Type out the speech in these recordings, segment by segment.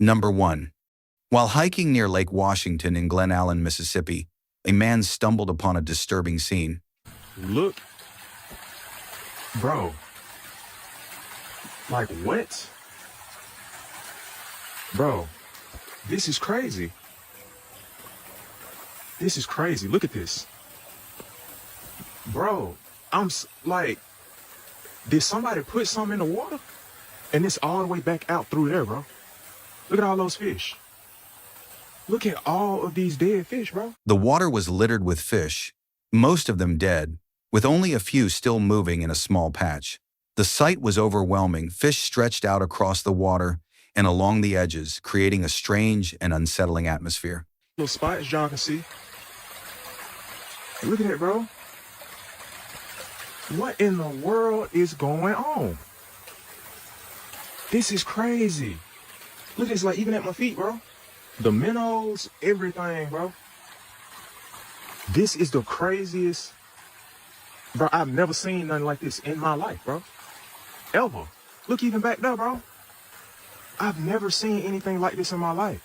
Number 1. While hiking near Lake Washington in Glen Allen, Mississippi, a man stumbled upon a disturbing scene. Look. Bro. Like what? Bro, this is crazy. This is crazy. Look at this. Bro, like, did somebody put something in the water? And it's all the way back out through there, bro. Look at all those fish. Look at all of these dead fish, bro. The water was littered with fish, most of them dead, with only a few still moving in a small patch. The sight was overwhelming. Fish stretched out across the water and along the edges, creating a strange and unsettling atmosphere. Little spots y'all can see. Look at that, bro. What in the world is going on? This is crazy. Look at this, like even at my feet, bro. The minnows, everything, bro. This is the craziest. Bro, I've never seen nothing like this in my life, bro. Ever. Look even back there, bro. I've never seen anything like this in my life.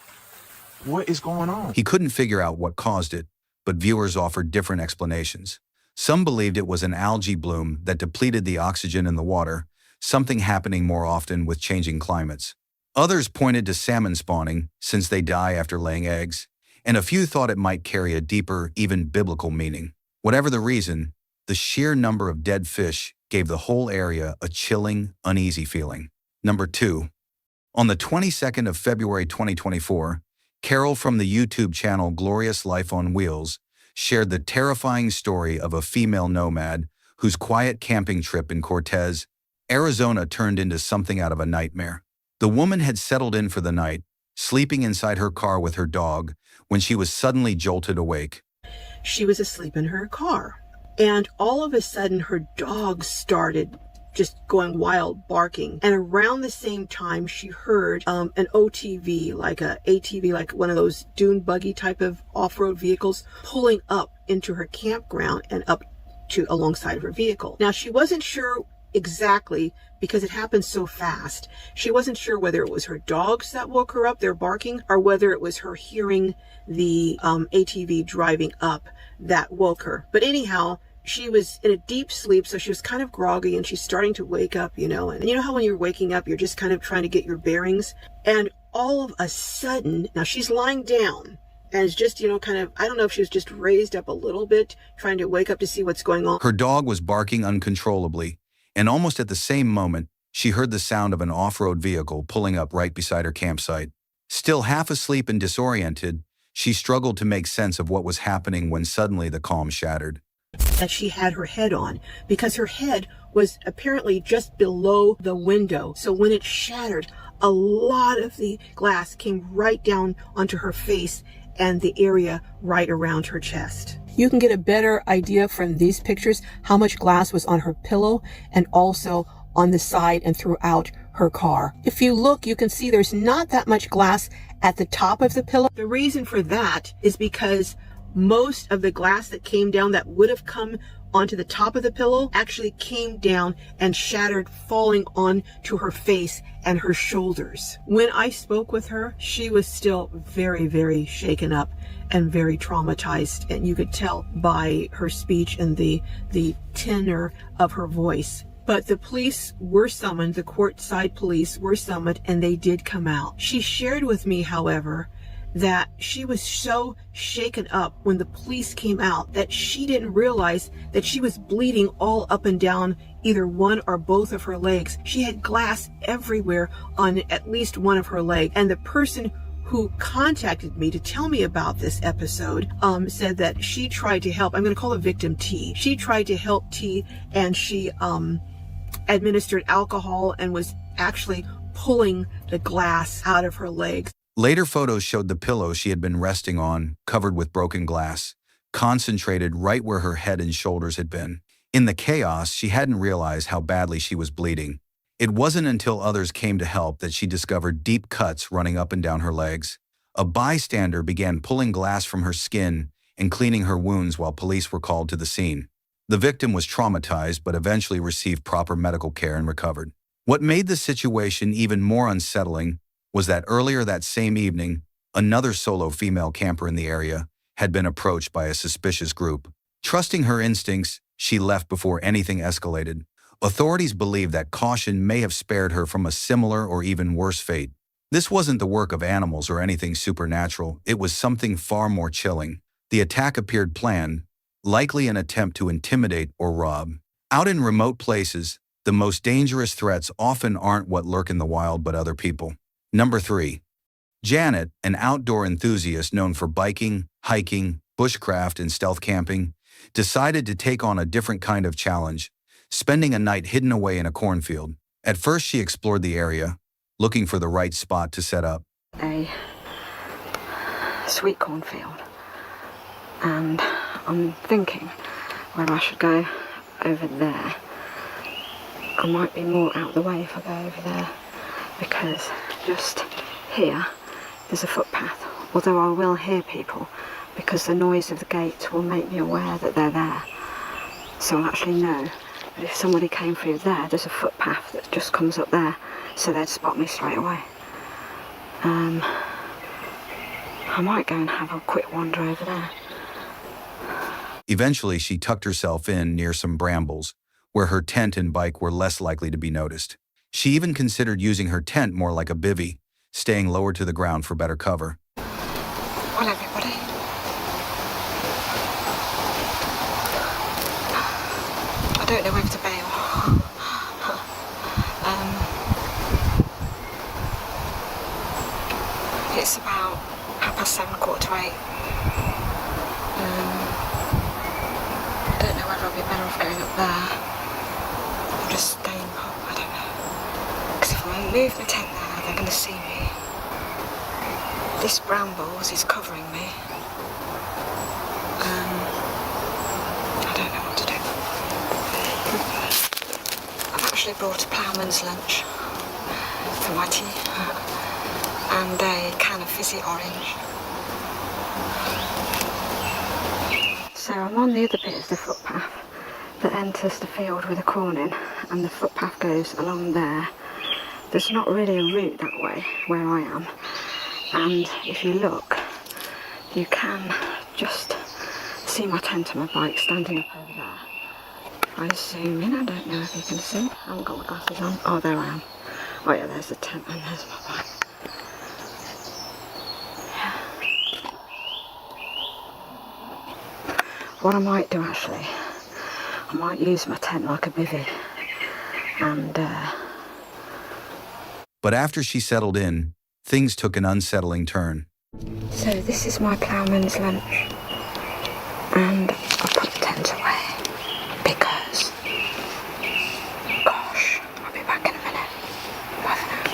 What is going on? He couldn't figure out what caused it, but viewers offered different explanations. Some believed it was an algae bloom that depleted the oxygen in the water, something happening more often with changing climates. Others pointed to salmon spawning, since they die after laying eggs, and a few thought it might carry a deeper, even biblical meaning. Whatever the reason, the sheer number of dead fish gave the whole area a chilling, uneasy feeling. Number 2. On the 22nd of February 2024, Carol from the YouTube channel Glorious Life on Wheels shared the terrifying story of a female nomad whose quiet camping trip in Cortez, Arizona turned into something out of a nightmare. The woman had settled in for the night, sleeping inside her car with her dog, when she was suddenly jolted awake. She was asleep in her car, and all of a sudden her dog started just going wild, barking. And around the same time, she heard an OTV, like a ATV, like one of those dune buggy type of off-road vehicles, pulling up into her campground and up to alongside her vehicle. Now, she wasn't sure exactly, because it happened so fast. She wasn't sure whether it was her dogs that woke her up, their barking, or whether it was her hearing the ATV driving up that woke her. But anyhow, she was in a deep sleep, so she was kind of groggy, and she's starting to wake up, and you know how when you're waking up, you're just kind of trying to get your bearings, and all of a sudden, now she's lying down, and it's just, kind of, I don't know if she was just raised up a little bit, trying to wake up to see what's going on. Her dog was barking uncontrollably, and almost at the same moment, she heard the sound of an off-road vehicle pulling up right beside her campsite. Still half asleep and disoriented, she struggled to make sense of what was happening when suddenly the calm shattered. That she had her head on, because her head was apparently just below the window. So when it shattered, a lot of the glass came right down onto her face and the area right around her chest. You can get a better idea from these pictures how much glass was on her pillow and also on the side and throughout her car. If you look, you can see there's not that much glass at the top of the pillow. The reason for that is because most of the glass that came down that would have come onto the top of the pillow actually came down and shattered, falling onto her face and her shoulders. When I spoke with her, she was still very, very shaken up and very traumatized, and you could tell by her speech and the tenor of her voice. But the police were summoned, the courtside police were summoned, and they did come out. She shared with me, however, that she was so shaken up when the police came out that she didn't realize that she was bleeding all up and down either one or both of her legs. She had glass everywhere on at least one of her legs. And the person who contacted me to tell me about this episode said that she tried to help. I'm going to call the victim T. She tried to help T, and she administered alcohol and was actually pulling the glass out of her legs. Later photos showed the pillow she had been resting on, covered with broken glass, concentrated right where her head and shoulders had been. In the chaos, she hadn't realized how badly she was bleeding. It wasn't until others came to help that she discovered deep cuts running up and down her legs. A bystander began pulling glass from her skin and cleaning her wounds while police were called to the scene. The victim was traumatized but eventually received proper medical care and recovered. What made the situation even more unsettling was that earlier that same evening, another solo female camper in the area had been approached by a suspicious group. Trusting her instincts, she left before anything escalated. Authorities believe that caution may have spared her from a similar or even worse fate. This wasn't the work of animals or anything supernatural, it was something far more chilling. The attack appeared planned, likely an attempt to intimidate or rob. Out in remote places, the most dangerous threats often aren't what lurk in the wild but other people. Number 3. Janet, an outdoor enthusiast known for biking, hiking, bushcraft, and stealth camping, decided to take on a different kind of challenge, spending a night hidden away in a cornfield. At first, she explored the area, looking for the right spot to set up. A sweet cornfield, and I'm thinking whether I should go over there. I might be more out of the way if I go over there, because just here there's a footpath, although I will hear people because the noise of the gate will make me aware that they're there. So I'll actually know that if somebody came through there, there's a footpath that just comes up there, so they'd spot me straight away. I might go and have a quick wander over there. Eventually, she tucked herself in near some brambles, where her tent and bike were less likely to be noticed. She even considered using her tent more like a bivvy, staying lower to the ground for better cover. Well, everybody. I don't know whether to bail. It's about 7:30, 8:15. I don't know whether I'll be better off going up there or just staying up. I don't know. Because if I move my tent there, they're going to see me. This brambles is covering me. I don't know what to do. I've actually brought a ploughman's lunch for my tea and a can of fizzy orange. So I'm on the other bit of the footpath that enters the field with a corn in, and the footpath goes along there. There's not really a route that way where I am, and if you look, you can just see my tent and my bike standing up over there. If I zoom in, I don't know if you can see. I haven't got my glasses on. Oh, there I am. Oh yeah, there's the tent and there's my bike. What I might do actually, I might use my tent like a bivvy and But after she settled in, things took an unsettling turn. So this is my ploughman's lunch, and I put the tent away because, gosh, I'll be back in a minute. Bye for now.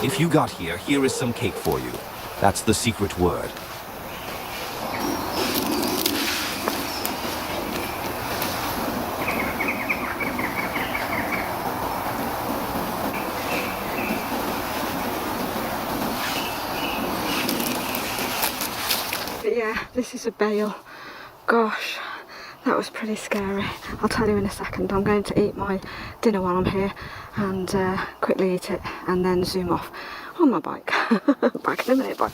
If you got here, here is some cake for you. That's the secret word. But yeah, this is a bale. Gosh, that was pretty scary. I'll tell you in a second. I'm going to eat my dinner while I'm here and quickly eat it and then zoom off on my bike. Back in a minute, bye.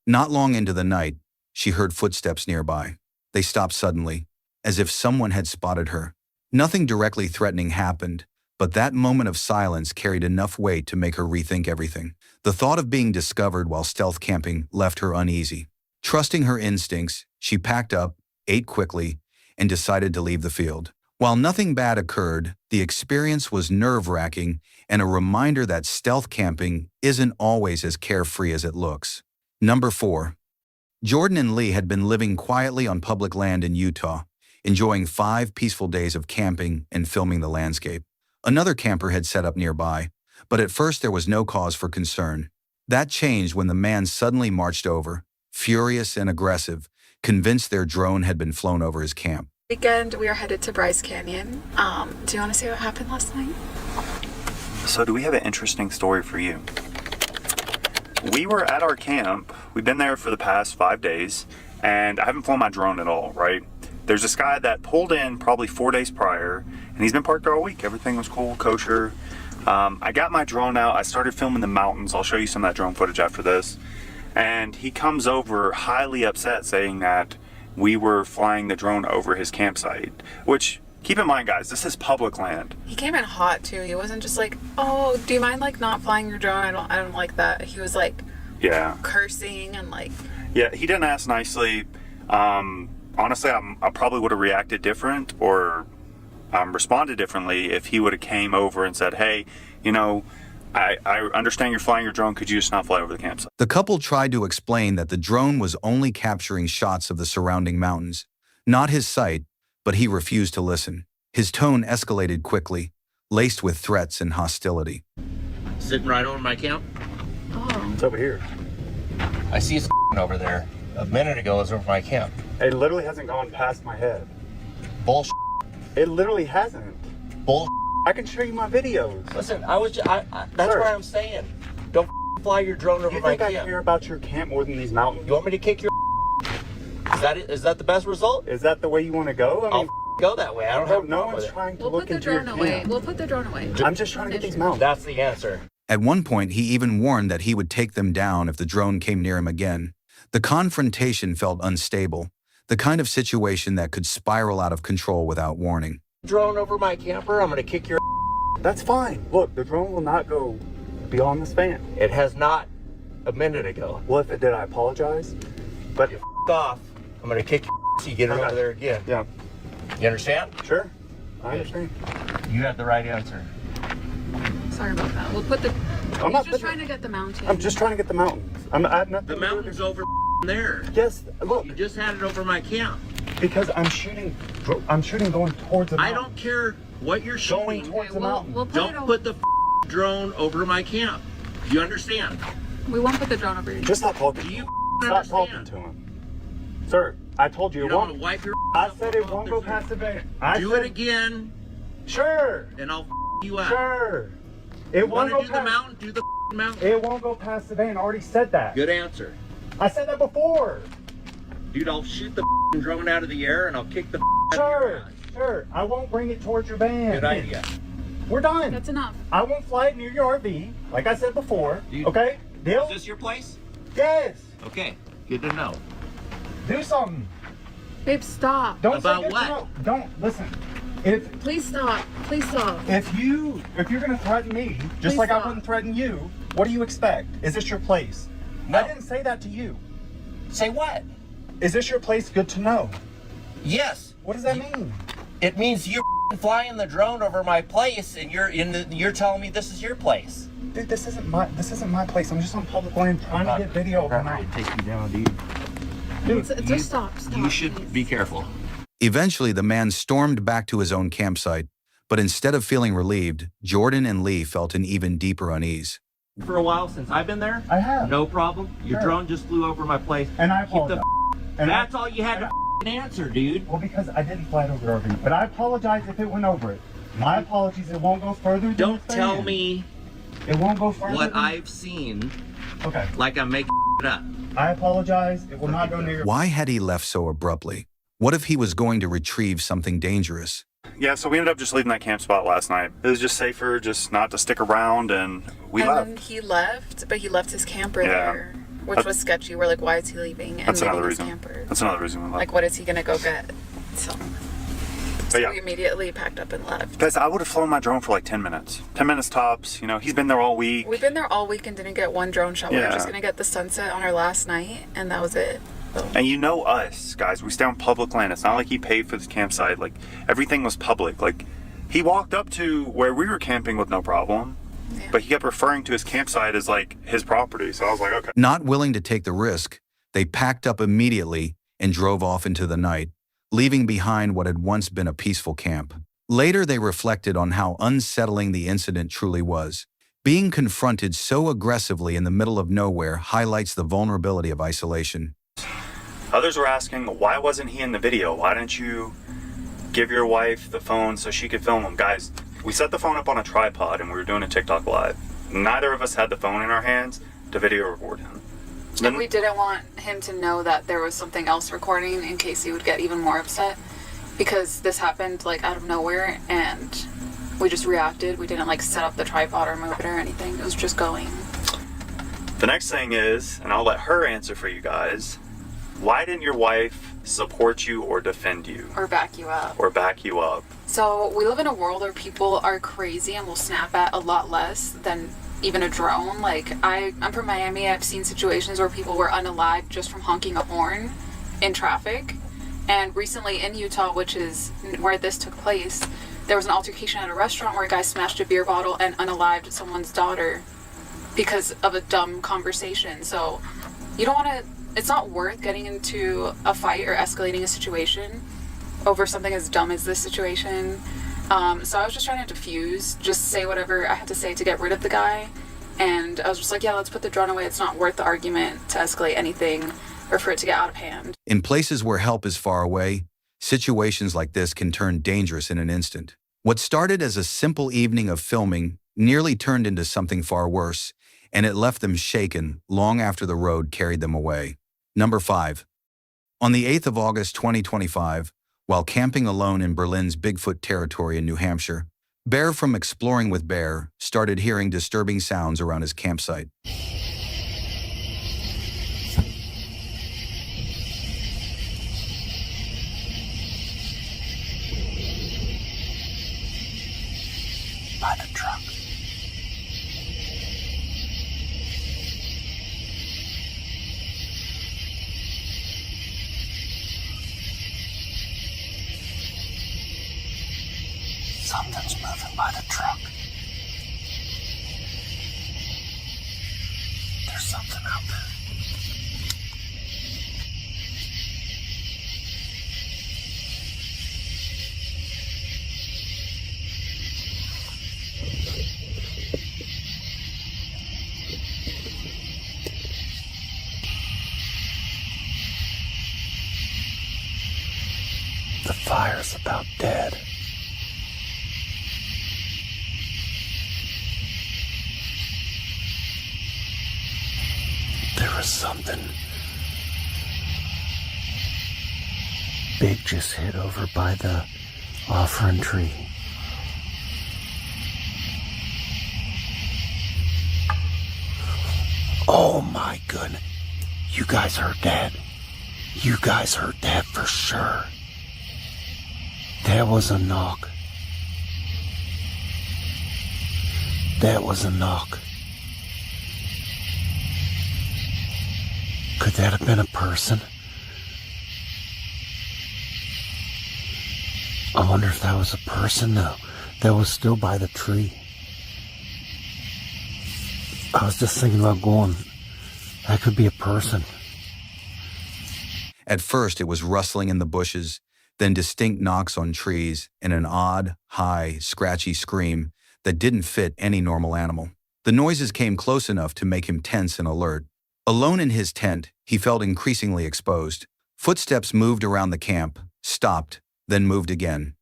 Not long into the night, she heard footsteps nearby. They stopped suddenly, as if someone had spotted her. Nothing directly threatening happened, but that moment of silence carried enough weight to make her rethink everything. The thought of being discovered while stealth camping left her uneasy. Trusting her instincts, she packed up, ate quickly, and decided to leave the field. While nothing bad occurred, the experience was nerve-wracking and a reminder that stealth camping isn't always as carefree as it looks. Number 4. Jordan and Lee had been living quietly on public land in Utah, enjoying 5 peaceful days of camping and filming the landscape. Another camper had set up nearby, but at first there was no cause for concern. That changed when the man suddenly marched over, furious and aggressive, convinced their drone had been flown over his camp. Weekend, we are headed to Bryce Canyon. Do you want to see what happened last night? So do we have an interesting story for you? We were at our camp. We've been there for the past 5 days, and I haven't flown my drone at all, right? There's this guy that pulled in probably 4 days prior, and he's been parked there all week. Everything was cool, kosher. I got my drone out. I started filming the mountains. I'll show you some of that drone footage after this. And he comes over highly upset, saying that we were flying the drone over his campsite, which, keep in mind, guys, this is public land. He came in hot too. He wasn't just like, "Oh, do you mind like not flying your drone? I don't like that." He was like, yeah, cursing and like. Yeah, he didn't ask nicely. Honestly, I probably would have reacted different or responded differently if he would have came over and said, "Hey, you know, I understand you're flying your drone. Could you just not fly over the campsite?" The couple tried to explain that the drone was only capturing shots of the surrounding mountains, not his site, but he refused to listen. His tone escalated quickly, laced with threats and hostility. Sitting right over my camp. Oh. It's over here. I see it's over there. A minute ago, it was over my camp. It literally hasn't gone past my head. Bullshit. It literally hasn't. Bull. I can show you my videos. Listen, that's Sir. what I'm saying. Don't fly your drone over You my think I camp. care about your camp more than these mountains? You want me to kick your Is that it? Is that the best result? Is that the way you want to go? I mean, I'll go that way. I don't have a no problem one's with it. trying to We'll look put the into your drone away. camp. We'll put the drone away. I'm just trying to get these mountains. That's the answer. At one point, he even warned that he would take them down if the drone came near him again. The confrontation felt unstable, the kind of situation that could spiral out of control without warning. Drone over my camper, I'm going to kick your That's fine. Look, the drone will not go beyond the span. It has not a minute ago. Well, if it did, I apologize. But You off. I'm going to kick your so you get it Okay. over there again. yeah, You understand? sure. I understand. You had the right answer. Sorry about that. We'll put the. I'm not He's just putting- trying to get the mountain. I'm just trying to get the mountains. I have nothing The to do with mountain's it. over there. Yes, look, You just had it over my camp. because I'm shooting going towards the mountain. I don't care what you're Going shooting. towards the we'll mountain. put it Don't over. put the drone over my camp. You understand? We won't put the drone over. Just stop talking. Do you Stop talking understand? to him. Sir, I told you You it don't want won't. to wipe your I said it off won't the go thing. past the van. I Do said, it again, Sure, and I'll you out. sure. It You won't want go to do the past. mountain? Do the mountain. It won't go past the van. I already said that. Good answer. I said that before. Dude, I'll shoot the drone out of the air, and I'll kick the out of your Sure, ass. sure. I won't bring it towards your van. Good idea. We're done. That's enough. I won't fly it near your RV, like I said before. Dude. Okay? Deal? Is this your place? Yes. Okay, good to know. Do something. Babe, stop. Don't About say good what? to know. Don't listen. If Please stop. Please stop. you're gonna threaten me, just Please like stop. I wouldn't threaten you, what do you expect? Is this your place? No. I didn't say that to you. Say what? Is this your place? Good to know. Yes. What does that mean? It means you're flying the drone over my place, and you're telling me this is your place. Dude, this isn't my place. I'm just on public land trying to get video of the night. Take you down, dude. Just stop. You should please. be careful. Eventually, the man stormed back to his own campsite, but instead of feeling relieved, Jordan and Lee felt an even deeper unease. For a while since I've been there, I have. no problem. Your Sure. drone just flew over my place. And I Keep the apologize. And That's all you had to answer, dude. Well, because I didn't fly it over your RV, but I apologize if it went over it. My apologies. It won't go further. Than Don't the tell fan. me It won't go further. what than- I've seen Okay. like I'm making it up. I apologize. It will not go near your. Why had he left so abruptly? What if he was going to retrieve something dangerous? Yeah, so we ended up just leaving that camp spot last night. It was just safer just not to stick around, and we and left. then he left, but he left his camper Yeah. there, which was sketchy. We're like, why is he leaving? And That's leaving another his reason. camper? That's another reason we left. Like, what is he gonna go get? So But yeah. we immediately packed up and left. Guys, I would have flown my drone for like 10 minutes. 10 minutes tops. You know, he's been there all week. We've been there all week and didn't get one drone shot. We were Yeah. just gonna get the sunset on our last night, and that was it. So, And you know us, guys. We stay on public land. It's not like he paid for this campsite. Like, everything was public. Like, he walked up to where we were camping with no problem. yeah. But he kept referring to his campsite as, like, his property. So I was like, okay. Not willing to take the risk, they packed up immediately and drove off into the night, leaving behind what had once been a peaceful camp. Later, they reflected on how unsettling the incident truly was. Being confronted so aggressively in the middle of nowhere highlights the vulnerability of isolation. Others were asking, why wasn't he in the video? Why didn't you give your wife the phone so she could film him? Guys, we set the phone up on a tripod and we were doing a TikTok live. Neither of us had the phone in our hands to video record him. And we didn't want him to know that there was something else recording in case he would get even more upset, because this happened like out of nowhere and we just reacted. We didn't like set up the tripod or move it or anything. It was just going. The next thing is, and I'll let her answer for you guys, why didn't your wife support you or defend you? Or back you up. Or back you up? So we live in a world where people are crazy and will snap at a lot less than even a drone. Like, I'm from Miami. I've seen situations where people were unalived just from honking a horn in traffic. And recently in Utah, which is where this took place, there was an altercation at a restaurant where a guy smashed a beer bottle and unalived someone's daughter because of a dumb conversation. So you don't want to, it's not worth getting into a fight or escalating a situation over something as dumb as this situation. So I was just trying to diffuse, just say whatever I had to say to get rid of the guy. And I was just like, yeah, let's put the drone away. It's not worth the argument to escalate anything or for it to get out of hand. In places where help is far away, situations like this can turn dangerous in an instant. What started as a simple evening of filming nearly turned into something far worse, and it left them shaken long after the road carried them away. Number 5. On the 8th of August 2025, while camping alone in Berlin's Bigfoot territory in New Hampshire, Bear from Exploring with Bear started hearing disturbing sounds around his campsite. By the truck. Something's moving by the truck. There's something out there. The fire's about dead. There was something big just hit over by the offering tree. Oh my goodness. You guys heard that? You guys heard that for sure. That was a knock. That was a knock. Could that have been a person? I wonder if that was a person though. That was still by the tree. I was just thinking about going, that could be a person. At first, it was rustling in the bushes, then distinct knocks on trees, and an odd, high, scratchy scream that didn't fit any normal animal. The noises came close enough to make him tense and alert. Alone in his tent, he felt increasingly exposed. Footsteps moved around the camp, stopped, then moved again.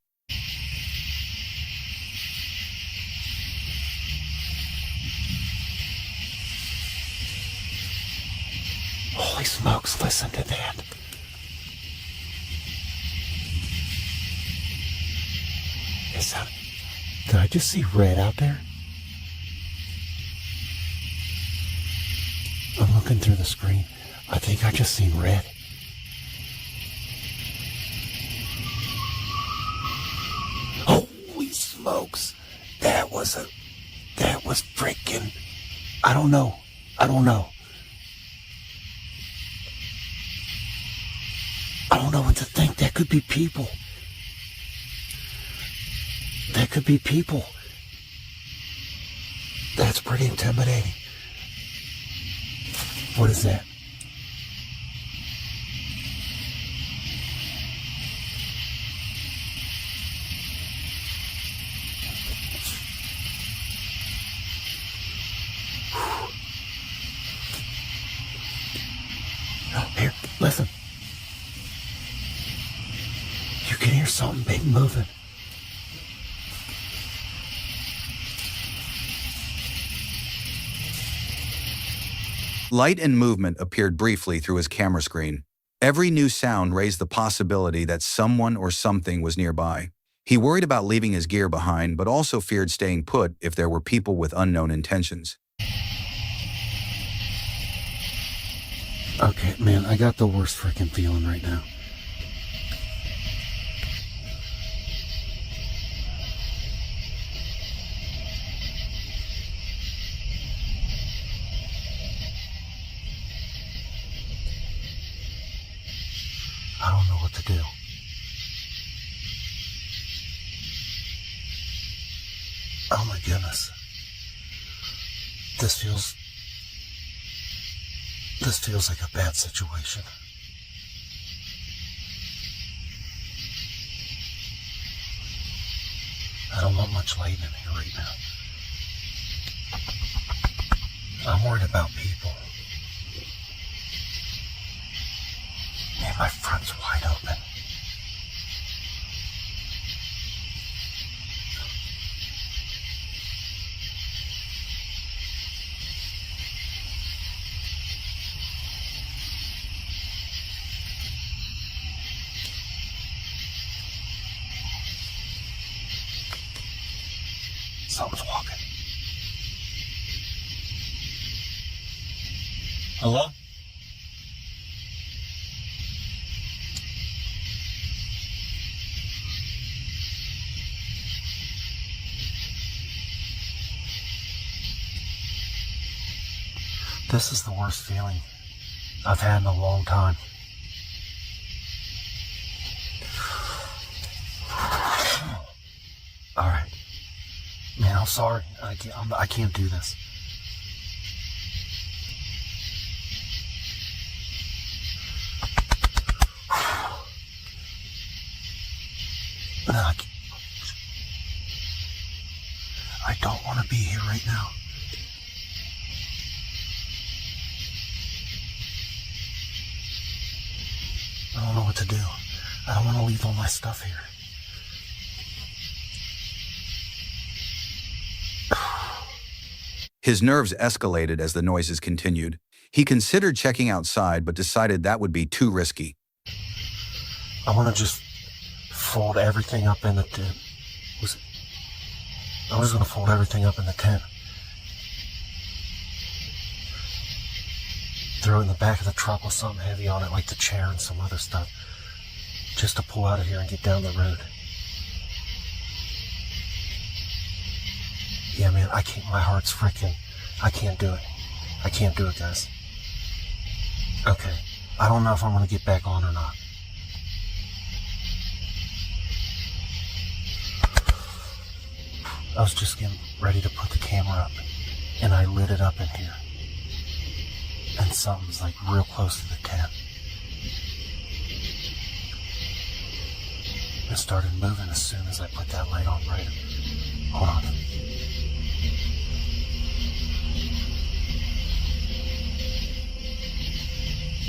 Holy smokes, listen to that. Did I just see red out there? I'm looking through the screen. I think I just seen red. Holy smokes. That was freaking, I don't know. I don't know what to think. That could be people. That could be people. That's pretty intimidating. What is that? Listen. You can hear something big moving. Light and movement appeared briefly through his camera screen. Every new sound raised the possibility that someone or something was nearby. He worried about leaving his gear behind, but also feared staying put if there were people with unknown intentions. Okay, man, I got the worst freaking feeling right now. I don't know what to do. Oh my goodness. This feels like a bad situation. I don't want much light in here right now. I'm worried about people. Man, my front's wide open. Someone's walking. Hello? This is the worst feeling I've had in a long time. All right. Man, I'm sorry. I can't do this. I don't want to be here right now. I don't know what to do. I don't want to leave all my stuff here. His nerves escalated as the noises continued. He considered checking outside, but decided that would be too risky. I want to just fold everything up in the tent. I was going to fold everything up in the tent. Throw it in the back of the truck with something heavy on it, like the chair and some other stuff, just to pull out of here and get down the road. Yeah, man, my heart's freaking, I can't do it. I can't do it, guys. Okay, I don't know if I'm going to get back on or not. I was just getting ready to put the camera up, and I lit it up in here. And something's like real close to the tent. It started moving as soon as I put that light on, right? Hold on.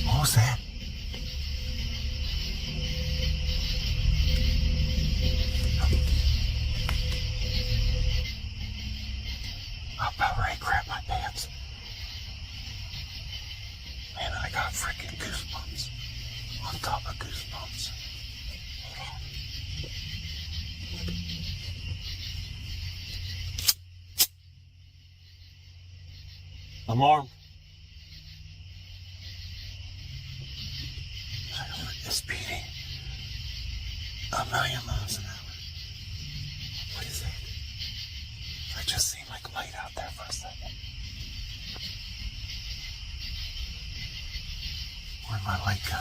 What was that? I'm about ready to crap my pants. Man, I got freaking goosebumps. On top of goosebumps. Hold on. I'm armed. It's beating 1,000,000 miles an hour. What is that? I just seen like light out there for a second. Where'd my light go?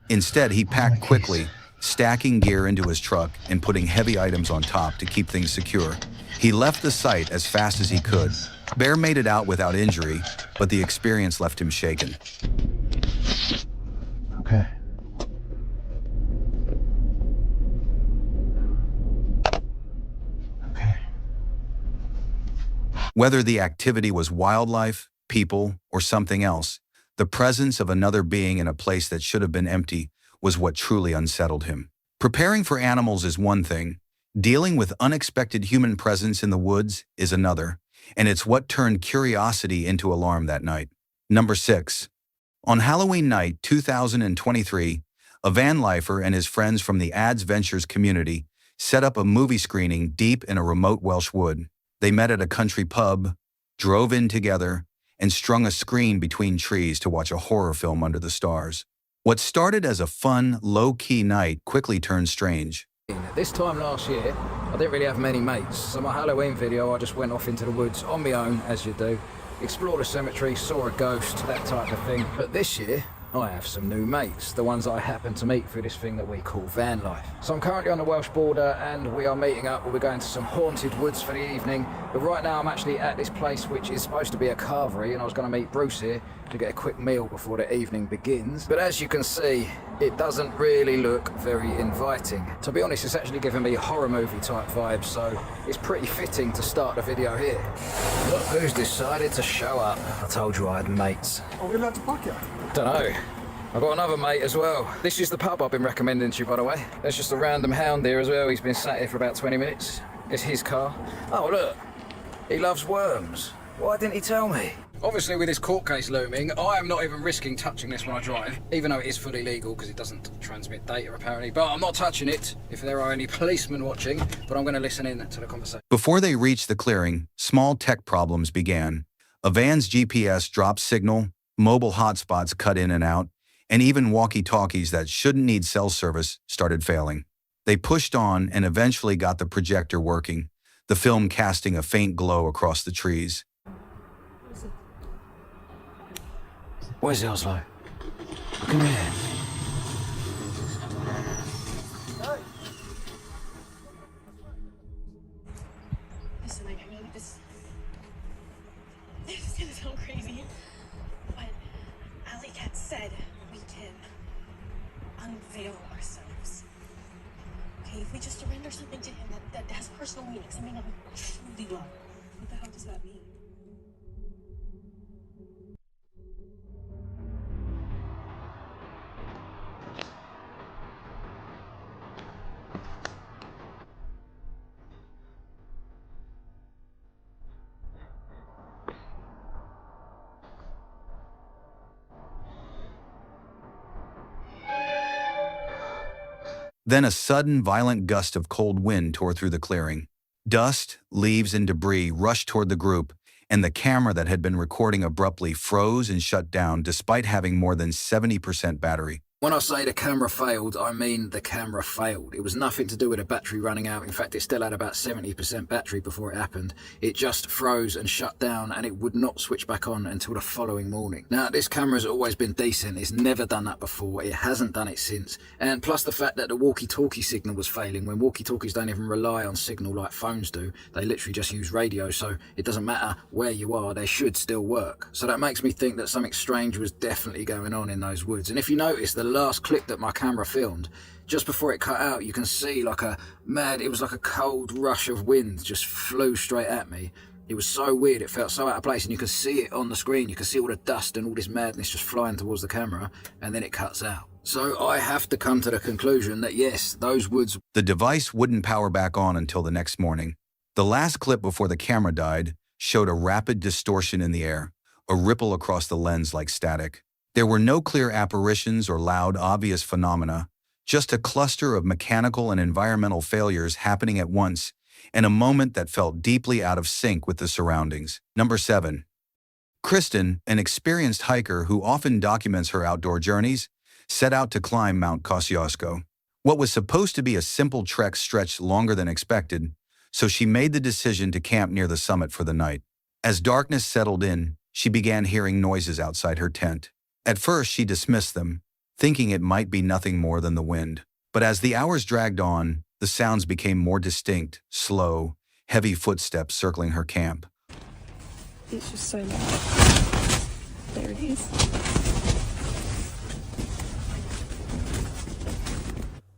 Instead, he packed my case. quickly, stacking gear into his truck and putting heavy items on top to keep things secure. He left the site as fast as he could. Bear made it out without injury, but the experience left him shaken. Okay. Okay. Whether the activity was wildlife, people, or something else, the presence of another being in a place that should have been empty was what truly unsettled him. Preparing for animals is one thing, dealing with unexpected human presence in the woods is another, and it's what turned curiosity into alarm that night. Number 6. On Halloween night 2023, a van lifer and his friends from the Ads Ventures community set up a movie screening deep in a remote Welsh wood. They met at a country pub, drove in together, and strung a screen between trees to watch a horror film under the stars. What started as a fun, low-key night quickly turned strange. This time last year, I didn't really have many mates, so my Halloween video I just went off into the woods on my own, as you do, explored a cemetery, saw a ghost, that type of thing. But this year, I have some new mates, the ones I happen to meet through this thing that we call van life. So I'm currently on the Welsh border and we are meeting up, we're going to some haunted woods for the evening, but right now I'm actually at this place which is supposed to be a carvery, and I was going to meet Bruce here to get a quick meal before the evening begins. But as you can see, it doesn't really look very inviting. To be honest, it's actually giving me horror movie type vibes, so it's pretty fitting to start the video here. Look who's decided to show up. I told you I had mates. Are we allowed to park here? Dunno. I've got another mate as well. This is the pub I've been recommending to you, by the way. There's just a random hound here as well. He's been sat here for about 20 minutes. It's his car. Oh, look. He loves worms. Why didn't he tell me? Obviously, with this court case looming, I am not even risking touching this when I drive, even though it is fully legal because it doesn't transmit data, apparently. But I'm not touching it if there are any policemen watching, but I'm going to listen in to the conversation. Before they reached the clearing, small tech problems began. A van's GPS dropped signal, mobile hotspots cut in and out, and even walkie-talkies that shouldn't need cell service started failing. They pushed on and eventually got the projector working, the film casting a faint glow across the trees. Where's Oslo? Come here. Listen, I know this is gonna sound crazy, but Alley Cat said we can unveil ourselves. Okay, if we just surrender something to him that has personal meaning, something that we truly love. What the hell does that mean? Then a sudden, violent gust of cold wind tore through the clearing. Dust, leaves, and debris rushed toward the group, and the camera that had been recording abruptly froze and shut down despite having more than 70% battery. When I say the camera failed, I mean the camera failed. It was nothing to do with the battery running out. In fact, it still had about 70% battery before it happened. It just froze and shut down, and it would not switch back on until the following morning. Now, this camera's always been decent. It's never done that before. It hasn't done it since. And plus the fact that the walkie-talkie signal was failing, when walkie-talkies don't even rely on signal like phones do. They literally just use radio, so it doesn't matter where you are, they should still work. So that makes me think that something strange was definitely going on in those woods. And if you notice, the last clip that my camera filmed, just before it cut out, you can see like it was like a cold rush of wind just flew straight at me. It was so weird, it felt so out of place, and you can see it on the screen. You can see all the dust and all this madness just flying towards the camera, and then it cuts out. So I have to come to the conclusion that yes, those woods... The device wouldn't power back on until the next morning. The last clip before the camera died showed a rapid distortion in the air, a ripple across the lens like static. There were no clear apparitions or loud, obvious phenomena, just a cluster of mechanical and environmental failures happening at once, and a moment that felt deeply out of sync with the surroundings. Number 7. Kristen, an experienced hiker who often documents her outdoor journeys, set out to climb Mount Kosciuszko. What was supposed to be a simple trek stretched longer than expected, so she made the decision to camp near the summit for the night. As darkness settled in, she began hearing noises outside her tent. At first, she dismissed them, thinking it might be nothing more than the wind. But as the hours dragged on, the sounds became more distinct, slow, heavy footsteps circling her camp. It's just so loud. There it is.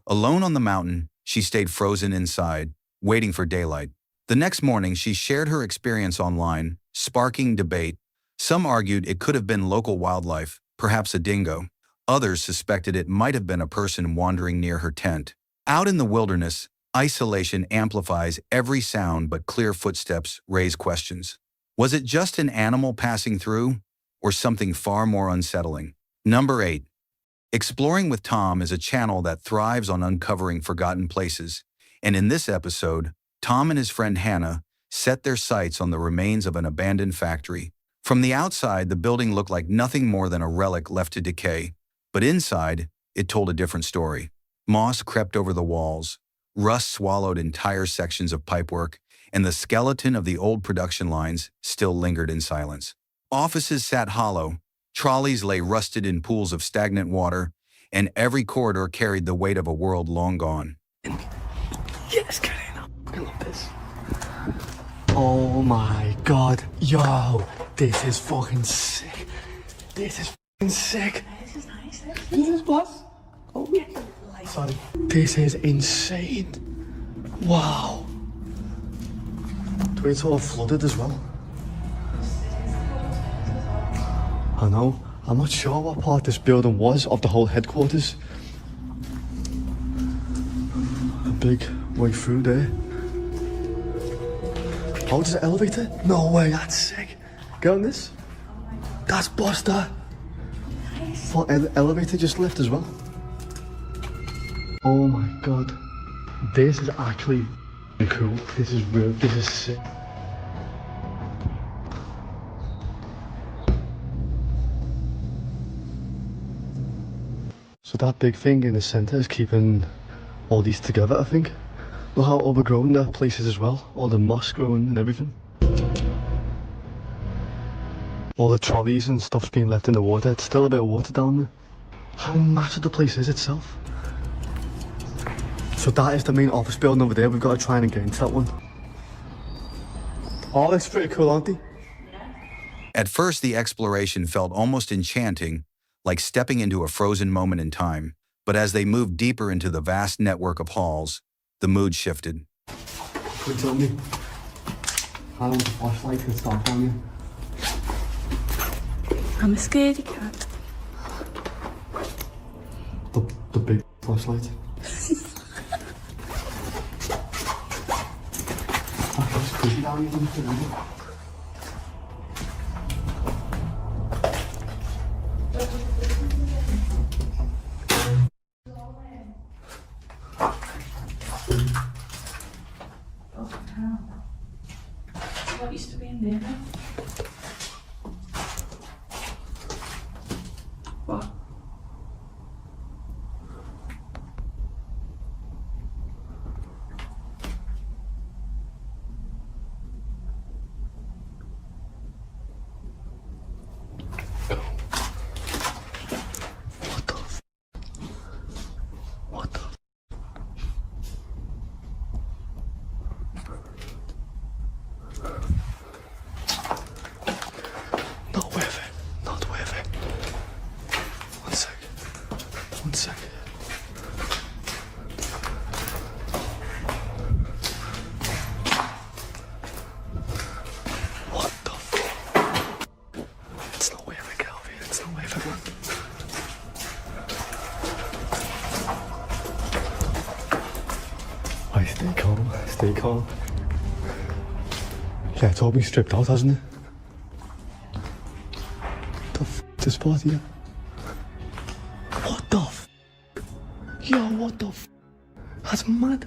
Alone on the mountain, she stayed frozen inside, waiting for daylight. The next morning, she shared her experience online, sparking debate. Some argued it could have been local wildlife, perhaps a dingo. Others suspected it might have been a person wandering near her tent. Out in the wilderness, isolation amplifies every sound, but clear footsteps raise questions. Was it just an animal passing through, or something far more unsettling? Number 8. Exploring with Tom is a channel that thrives on uncovering forgotten places, and in this episode, Tom and his friend Hannah set their sights on the remains of an abandoned factory. From the outside, the building looked like nothing more than a relic left to decay, but inside, it told a different story. Moss crept over the walls, rust swallowed entire sections of pipework, and the skeleton of the old production lines still lingered in silence. Offices sat hollow, trolleys lay rusted in pools of stagnant water, and every corridor carried the weight of a world long gone. Yes, Karina. I love this. Oh my god. Yo, this is fucking sick. This is fucking sick. This is nice. This is plus. Oh, sorry. This is insane. Wow. It's all flooded as well. I know. I'm not sure what part this building was of the whole headquarters. A big way through there. Oh, there's an elevator? No way, that's sick. Get on this. That's Buster. Oh, elevator just left as well. Oh my god. This is actually cool. This is real. This is sick. So that big thing in the center is keeping all these together, I think. Look how overgrown that place is as well. All the moss growing and everything. All the trolleys and stuff's being left in the water. It's still a bit of water down there. How massive the place is itself. So that is the main office building over there. We've got to try and get into that one. Oh, that's pretty cool, aren't they? At first, the exploration felt almost enchanting, like stepping into a frozen moment in time. But as they moved deeper into the vast network of halls, the mood shifted. Could you tell me how the flashlight can stop on you? I'm a scaredy cat. The big flashlight. Push it down even further. What used to be in there? What? What the Not worth it. Not worth it. One sec. One sec. What the fuck? It's not worth it, Calvin. It's not worth it, man. Right, stay calm. Stay calm. Yeah, it's all been stripped out, hasn't it? The f this part here. What the f? Yo, what the f? That's mad.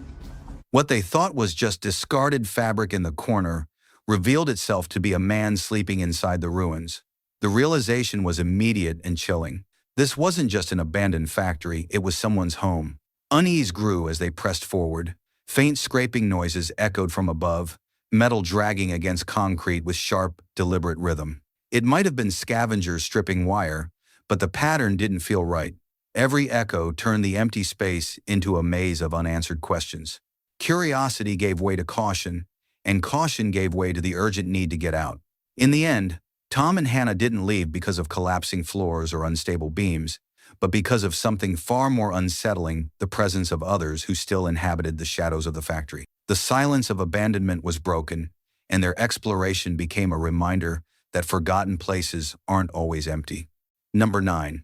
What they thought was just discarded fabric in the corner revealed itself to be a man sleeping inside the ruins. The realization was immediate and chilling. This wasn't just an abandoned factory, it was someone's home. Unease grew as they pressed forward. Faint scraping noises echoed from above, metal dragging against concrete with sharp, deliberate rhythm. It might have been scavengers stripping wire, but the pattern didn't feel right. Every echo turned the empty space into a maze of unanswered questions. Curiosity gave way to caution, and caution gave way to the urgent need to get out. In the end, Tom and Hannah didn't leave because of collapsing floors or unstable beams, but because of something far more unsettling, the presence of others who still inhabited the shadows of the factory. The silence of abandonment was broken, and their exploration became a reminder that forgotten places aren't always empty. Number 9.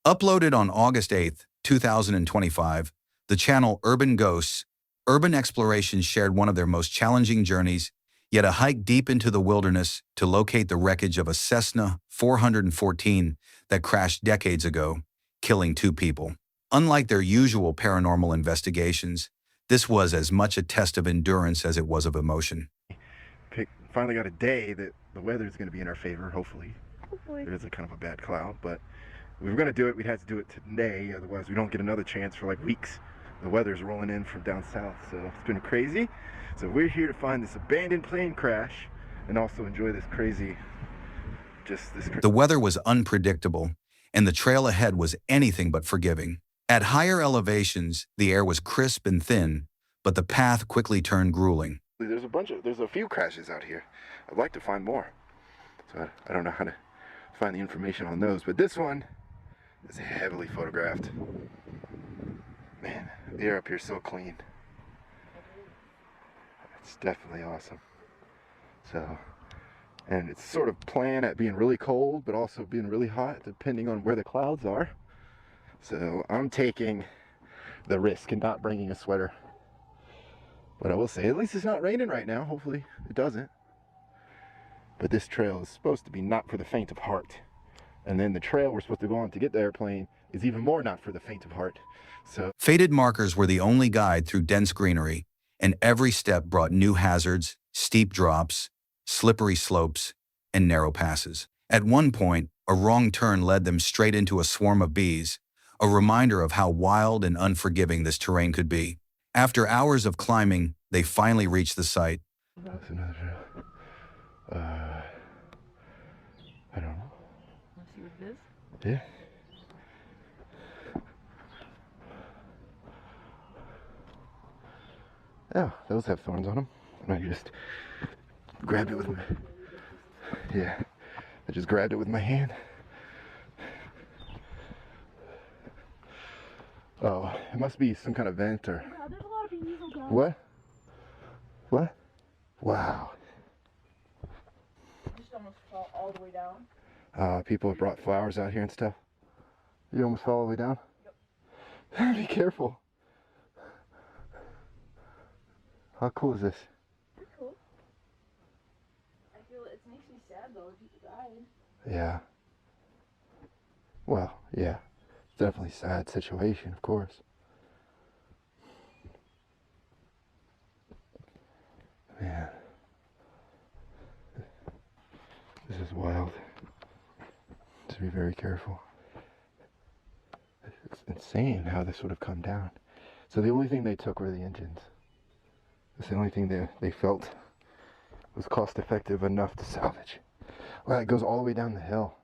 Uploaded on August 8, 2025, the channel Urban Ghosts, Urban Exploration shared one of their most challenging journeys, yet a hike deep into the wilderness to locate the wreckage of a Cessna 414 that crashed decades ago, killing 2 people. Unlike their usual paranormal investigations, this was as much a test of endurance as it was of emotion. Finally got a day that the weather is going to be in our favor, hopefully. There is a kind of a bad cloud, but if we were going to do it, we'd have to do it today, otherwise we don't get another chance for like weeks. The weather's rolling in from down south, so it's been crazy. So we're here to find this abandoned plane crash and also enjoy this crazy, The weather was unpredictable, and the trail ahead was anything but forgiving. At higher elevations, the air was crisp and thin, but the path quickly turned grueling. There's a few crashes out here. I'd like to find more. So I don't know how to find the information on those, but this one is heavily photographed. Man, the air up here is so clean. It's definitely awesome. So, and it's sort of playing at being really cold, but also being really hot, depending on where the clouds are. So I'm taking the risk and not bringing a sweater. But I will say, at least it's not raining right now. Hopefully it doesn't. But this trail is supposed to be not for the faint of heart. And then the trail we're supposed to go on to get the airplane is even more not for the faint of heart. So faded markers were the only guide through dense greenery, and every step brought new hazards, steep drops, slippery slopes, and narrow passes. At one point, a wrong turn led them straight into a swarm of bees, a reminder of how wild and unforgiving this terrain could be. After hours of climbing, they finally reached the site. That's another trail. I don't know. Wanna see what it is? Yeah. Oh, those have thorns on them. And I just grabbed it with my... Yeah. I just grabbed it with my hand. Oh, it must be some kind of vent or... Yeah, there's a lot of bees, okay. What? What? Wow. I just almost fell all the way down. People have brought flowers out here and stuff. You almost fell all the way down? Yep. Be careful. How cool is this? Pretty cool. I feel it makes me sad though if people died. Yeah. Well, yeah. It's definitely a sad situation, of course. Man. This is wild. To be very careful. It's insane how this would have come down. So the only thing they took were the engines. It's the only thing they felt was cost effective enough to salvage. Well, it goes all the way down the hill.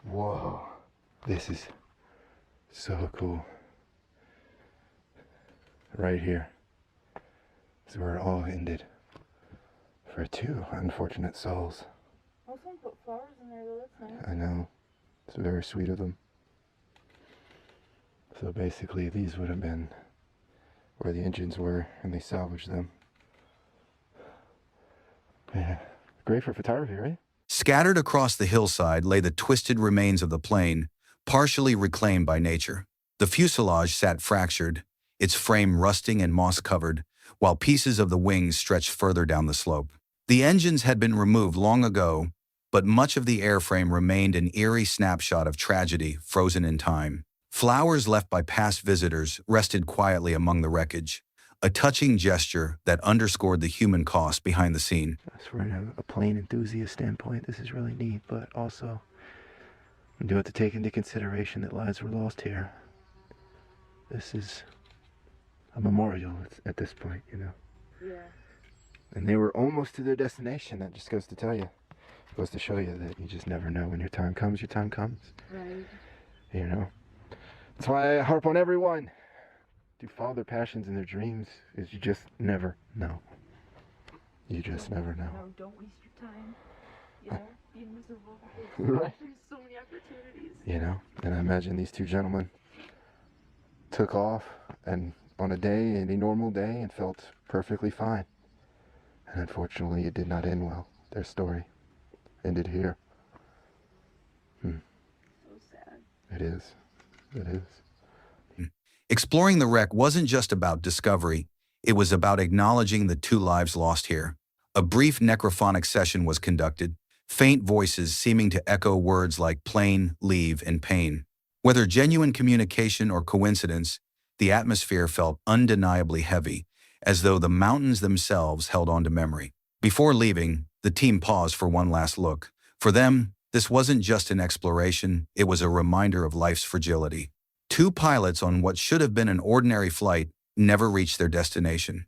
Whoa. This is so cool. Right here is where it all ended. For 2 unfortunate souls. Oh, someone put flowers in there though, that's nice. I know. It's very sweet of them. So basically these would have been where the engines were and they salvaged them. Yeah. Great for photography, right? Scattered across the hillside lay the twisted remains of the plane, partially reclaimed by nature. The fuselage sat fractured, its frame rusting and moss-covered, while pieces of the wings stretched further down the slope. The engines had been removed long ago, but much of the airframe remained an eerie snapshot of tragedy frozen in time. Flowers left by past visitors rested quietly among the wreckage, a touching gesture that underscored the human cost behind the scene. From a plane enthusiast standpoint, this is really neat, but also we do have to take into consideration that lives were lost here. This is a memorial at this point, you know. Yeah. And they were almost to their destination, that just goes to tell you. Goes to show you that you just never know. When your time comes, your time comes. Right. You know? That's why I harp on everyone to follow their passions and their dreams, is you just never know. You just never know. No, don't waste your time. You know, be miserable. Right. There's so many opportunities. You know? And I imagine these two gentlemen took off and on any normal day, and felt perfectly fine. And unfortunately, it did not end well. Their story ended here. So sad. It is. It is. Exploring the wreck wasn't just about discovery, it was about acknowledging the 2 lives lost here. A brief necrophonic session was conducted, faint voices seeming to echo words like plane, leave, and pain. Whether genuine communication or coincidence, the atmosphere felt undeniably heavy, as though the mountains themselves held on to memory. Before leaving, the team paused for one last look. For them, this wasn't just an exploration, it was a reminder of life's fragility. 2 pilots on what should have been an ordinary flight never reached their destination.